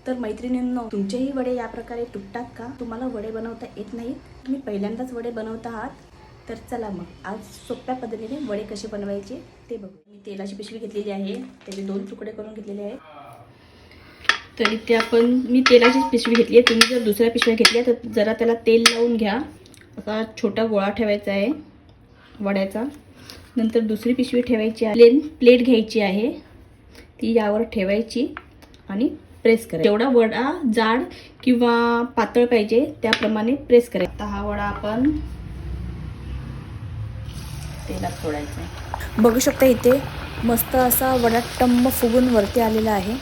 तर मैत्रिणींनो, तुमचेही वडे या प्रकारे तुटतात का? तुम्हाला वडे बनवता येत नाहीत? तुम्ही पहिल्यांदाच वडे बनवत आहात? तर चला मग आज सोप्या पद्धतीने वडे कसे बनवायचे ते बघू. मी तेलाची पिशवी घेतलेली आहे, त्याचे 2 तुकडे करून घेतलेले आहेत. तर इथे मी तेलाची पिशवी घेतली आहे. तुम्ही जर दुसऱ्या पिशव्या घेतल्या तर जरा त्याला तेल लावून घ्या. असा छोटा गोळा ठेवायचा आहे वड्याचा. नंतर दुसरी पिशवी ठेवायची आहे, प्लेट घ्यायची आहे, ती यावर ठेवायची आणि प्रेस करायचा. जेवढा वडा जाड किंवा पातळ पाहिजे त्याप्रमाणे प्रेस करायचा. आता हा वडा आपण तेलात सोडायचा. बघू शकता इथे मस्त असा वडा टम्म फुगून वरती आलेला आहे.